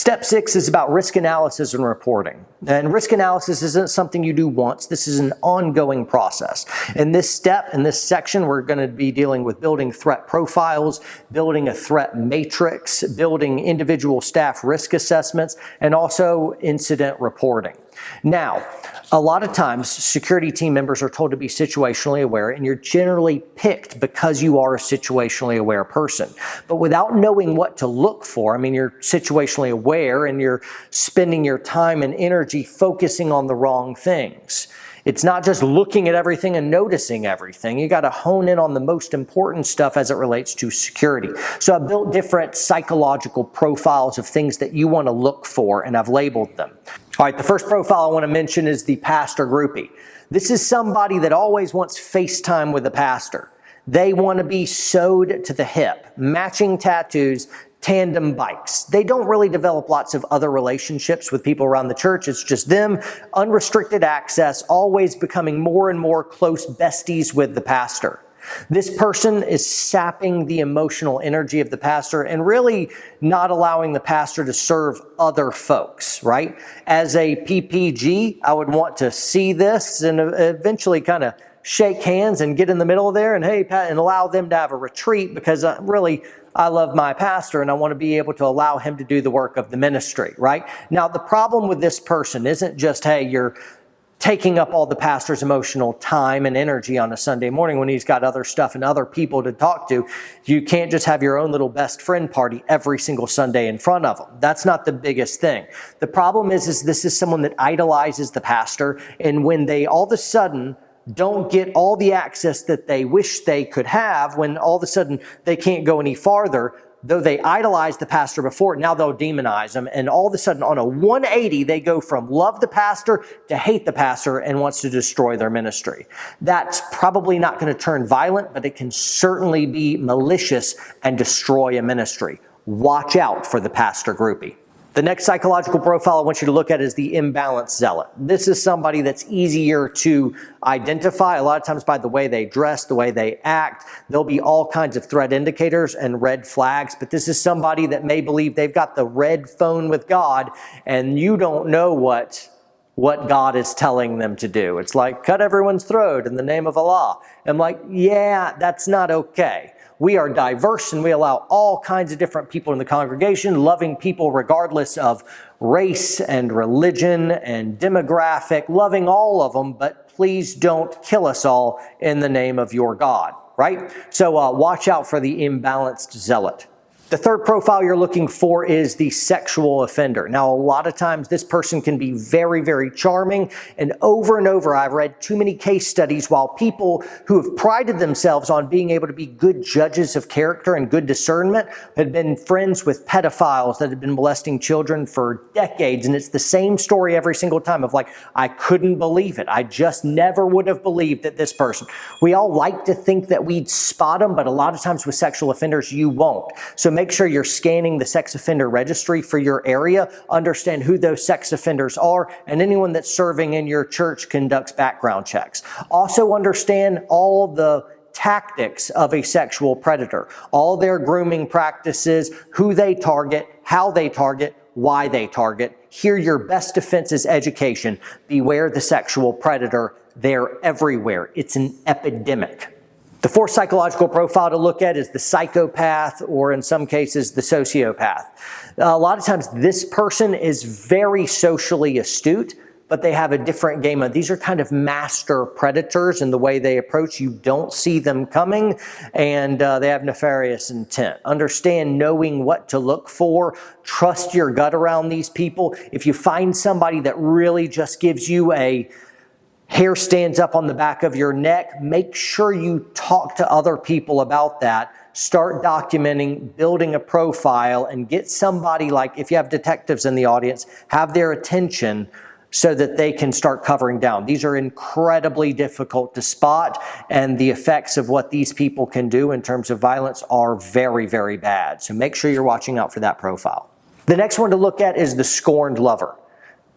Step 6 is about risk analysis and reporting. And risk analysis isn't something you do once. This is an ongoing process. In this step, in this section, we're going to be dealing with building threat profiles, building a threat matrix, building individual staff risk assessments, and also incident reporting. Now, a lot of times security team members are told to be situationally aware, and you're generally picked because you are a situationally aware person. But without knowing what to look for, you're situationally aware and you're spending your time and energy focusing on the wrong things. It's not just looking at everything and noticing everything. You got to hone in on the most important stuff as it relates to security. So I've built different psychological profiles of things that you want to look for, and I've labeled them. All right, the first profile I want to mention is the pastor groupie. This is somebody that always wants FaceTime with the pastor. They want to be sewed to the hip, matching tattoos, tandem bikes. They don't really develop lots of other relationships with people around the church. It's just them, unrestricted access, always becoming more and more close besties with the pastor. This person is sapping the emotional energy of the pastor and really not allowing the pastor to serve other folks, right? As a PPG, I would want to see this and eventually kind of shake hands and get in the middle of there and hey, Pat, and allow them to have a retreat because I love my pastor and I want to be able to allow him to do the work of the ministry, right? Now, the problem with this person isn't just, hey, you're taking up all the pastor's emotional time and energy on a Sunday morning when he's got other stuff and other people to talk to. You can't just have your own little best friend party every single Sunday in front of him. That's not the biggest thing. The problem is this is someone that idolizes the pastor, and when they all of a sudden don't get all the access that they wish they could have, when all of a sudden they can't go any farther, though they idolized the pastor before, now they'll demonize him. And all of a sudden on a 180, they go from love the pastor to hate the pastor and wants to destroy their ministry. That's probably not going to turn violent, but it can certainly be malicious and destroy a ministry. Watch out for the pastor groupie. The next psychological profile I want you to look at is the imbalanced zealot. This is somebody that's easier to identify. A lot of times by the way they dress, the way they act, there'll be all kinds of threat indicators and red flags, but this is somebody that may believe they've got the red phone with God and you don't know what God is telling them to do. It's like, cut everyone's throat in the name of Allah. I'm like, yeah, that's not okay. We are diverse and we allow all kinds of different people in the congregation, loving people regardless of race and religion and demographic, loving all of them, but please don't kill us all in the name of your God, right? So watch out for the imbalanced zealot. The third profile you're looking for is the sexual offender. Now, a lot of times this person can be very, very charming, and over I've read too many case studies while people who have prided themselves on being able to be good judges of character and good discernment had been friends with pedophiles that had been molesting children for decades, and it's the same story every single time of like, I couldn't believe it. I just never would have believed that this person. We all like to think that we'd spot them, but a lot of times with sexual offenders, you won't. So make sure you're scanning the sex offender registry for your area, understand who those sex offenders are, and anyone that's serving in your church conducts background checks. Also understand all the tactics of a sexual predator, all their grooming practices, who they target, how they target, why they target. Here, your best defense is education. Beware the sexual predator. They're everywhere. It's an epidemic. The fourth psychological profile to look at is the psychopath, or in some cases, the sociopath. A lot of times this person is very socially astute, but they have a different game. These are kind of master predators in the way they approach. You don't see them coming, and they have nefarious intent. Understand knowing what to look for. Trust your gut around these people. If you find somebody that really just gives you a hair stands up on the back of your neck, make sure you talk to other people about that. Start documenting, building a profile, and get somebody, like if you have detectives in the audience, have their attention so that they can start covering down. These are incredibly difficult to spot, and the effects of what these people can do in terms of violence are very, very bad. So make sure you're watching out for that profile. The next one to look at is the scorned lover.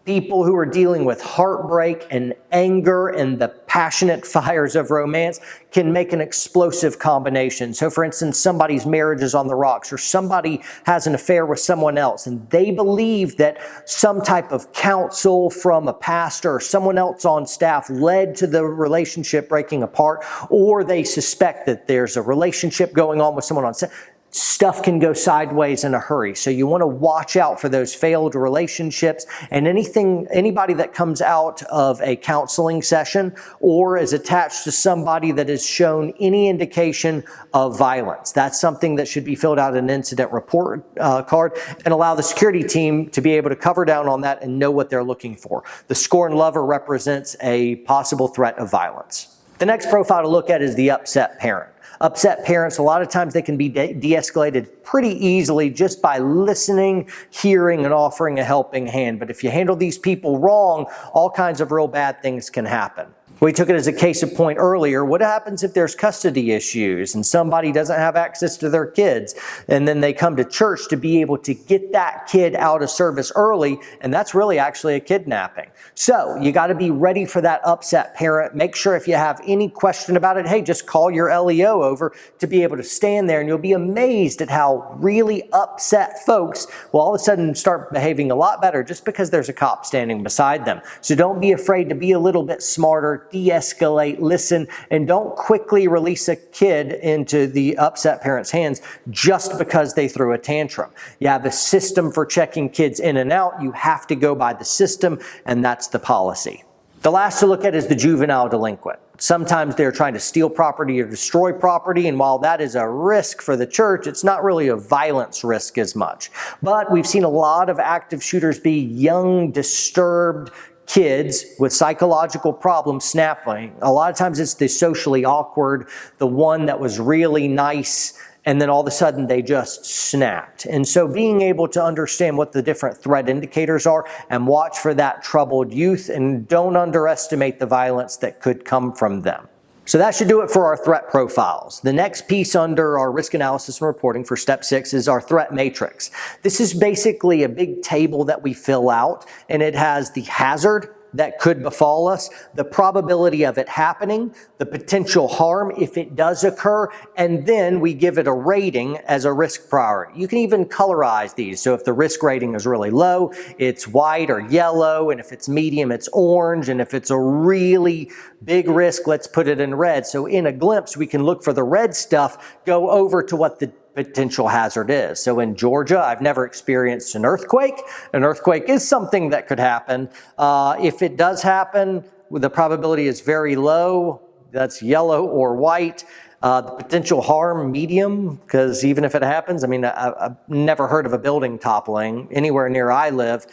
people who are dealing with heartbreak and anger and the passionate fires of romance can make an explosive combination. So for instance, somebody's marriage is on the rocks, or somebody has an affair with someone else, and they believe that some type of counsel from a pastor or someone else on staff led to the relationship breaking apart, or they suspect that there's a relationship going on with someone on staff. Stuff can go sideways in a hurry. So you want to watch out for those failed relationships, and anybody that comes out of a counseling session or is attached to somebody that has shown any indication of violence. That's something that should be filled out in an incident report card, and allow the security team to be able to cover down on that and know what they're looking for. The scorned lover represents a possible threat of violence. The next profile to look at is the upset parent. Upset parents, a lot of times they can be de-escalated pretty easily just by listening, hearing, and offering a helping hand. But if you handle these people wrong, all kinds of real bad things can happen. We took it as a case in point earlier. What happens if there's custody issues and somebody doesn't have access to their kids, and then they come to church to be able to get that kid out of service early, and that's really actually a kidnapping. So you got to be ready for that upset parent. Make sure if you have any question about it, hey, just call your LEO over to be able to stand there, and you'll be amazed at how really upset folks will all of a sudden start behaving a lot better just because there's a cop standing beside them. So don't be afraid to be a little bit smarter, de-escalate, listen, and don't quickly release a kid into the upset parent's hands just because they threw a tantrum. You have a system for checking kids in and out. You have to go by the system, and that's the policy. The last to look at is the juvenile delinquent. Sometimes they're trying to steal property or destroy property, and while that is a risk for the church, it's not really a violence risk as much. But we've seen a lot of active shooters be young, disturbed kids with psychological problems snapping. A lot of times it's the socially awkward, the one that was really nice, and then all of a sudden they just snapped. And so being able to understand what the different threat indicators are and watch for that troubled youth, and don't underestimate the violence that could come from them. So that should do it for our threat profiles. The next piece under our risk analysis and reporting for step 6 is our threat matrix. This is basically a big table that we fill out, and it has the hazard that could befall us, the probability of it happening, the potential harm if it does occur, and then we give it a rating as a risk priority. You can even colorize these. So if the risk rating is really low, it's white or yellow, and if it's medium, it's orange, and if it's a really big risk, let's put it in red. So in a glimpse, we can look for the red stuff, go over to what the potential hazard is. So in Georgia, I've never experienced an earthquake. An earthquake is something that could happen. If it does happen, the probability is very low. That's yellow or white. The potential harm, medium, because even if it happens, I mean, I've never heard of a building toppling anywhere near I live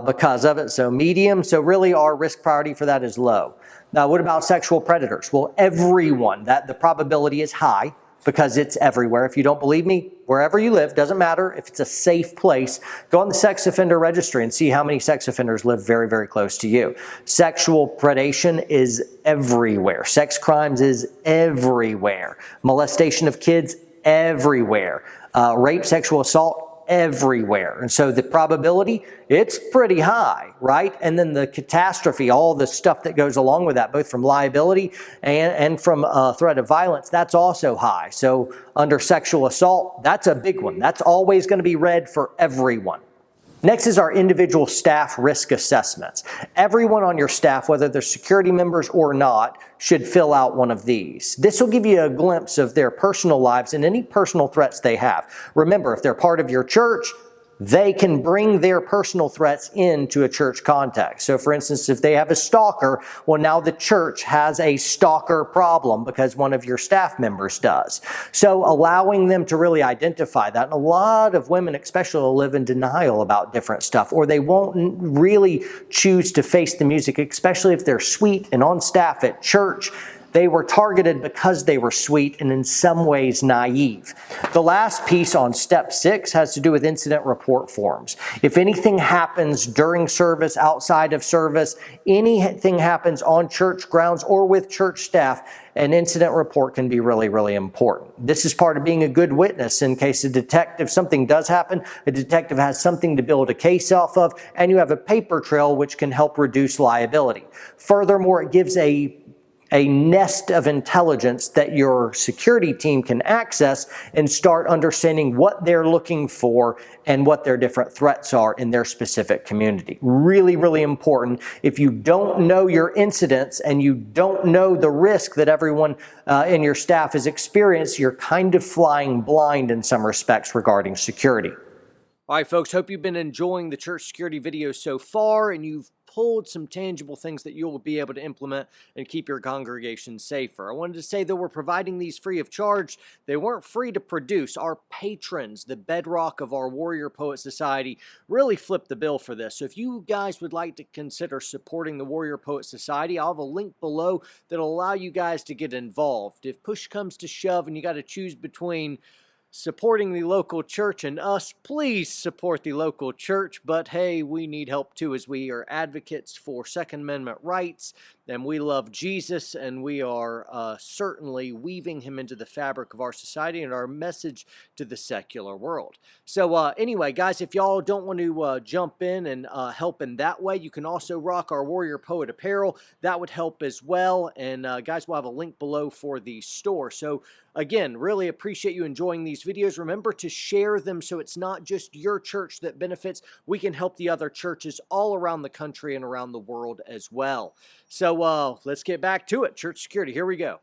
because of it. So medium. So really our risk priority for that is low. Now, what about sexual predators? Well, everyone, the probability is high, because it's everywhere. If you don't believe me, wherever you live, doesn't matter if it's a safe place, go on the sex offender registry and see how many sex offenders live very, very close to you. Sexual predation is everywhere. Sex crimes is everywhere. Molestation of kids, everywhere. Rape, sexual assault, everywhere. And so the probability, it's pretty high, right? And then the catastrophe, all the stuff that goes along with that, both from liability and from threat of violence, that's also high. So under sexual assault, that's a big one. That's always going to be red for everyone. Next is our individual staff risk assessments. Everyone on your staff, whether they're security members or not, should fill out one of these. This will give you a glimpse of their personal lives and any personal threats they have. Remember, if they're part of your church, they can bring their personal threats into a church context. So for instance, if they have a stalker, well, now the church has a stalker problem because one of your staff members does. So allowing them to really identify that. And a lot of women especially live in denial about different stuff, or they won't really choose to face the music, especially if they're sweet and on staff at church. They were targeted because they were sweet and in some ways naive. The last piece on step 6 has to do with incident report forms. If anything happens during service, outside of service, anything happens on church grounds or with church staff, an incident report can be really, really important. This is part of being a good witness in case something does happen, a detective has something to build a case off of, and you have a paper trail which can help reduce liability. Furthermore, it gives a nest of intelligence that your security team can access and start understanding what they're looking for and what their different threats are in their specific community. Really, really important. If you don't know your incidents and you don't know the risk that everyone in your staff has experienced, you're kind of flying blind in some respects regarding security. All right, folks, hope you've been enjoying the church security videos so far and you've pulled some tangible things that you'll be able to implement and keep your congregation safer. I wanted to say that we're providing these free of charge. They weren't free to produce. Our patrons, the bedrock of our Warrior Poet Society, really flipped the bill for this. So if you guys would like to consider supporting the Warrior Poet Society, I'll have a link below that'll allow you guys to get involved. If push comes to shove and you got to choose between supporting the local church and us, please support the local church. But hey, we need help too, as we are advocates for Second Amendment rights, and we love Jesus, and we are certainly weaving him into the fabric of our society and our message to the secular world. So anyway, guys, if y'all don't want to jump in and help in that way, you can also rock our Warrior Poet apparel. That would help as well. And guys, we'll have a link below for the store. So again, really appreciate you enjoying these videos. Remember to share them so it's not just your church that benefits. We can help the other churches all around the country and around the world as well. So let's get back to it. Church security, here we go.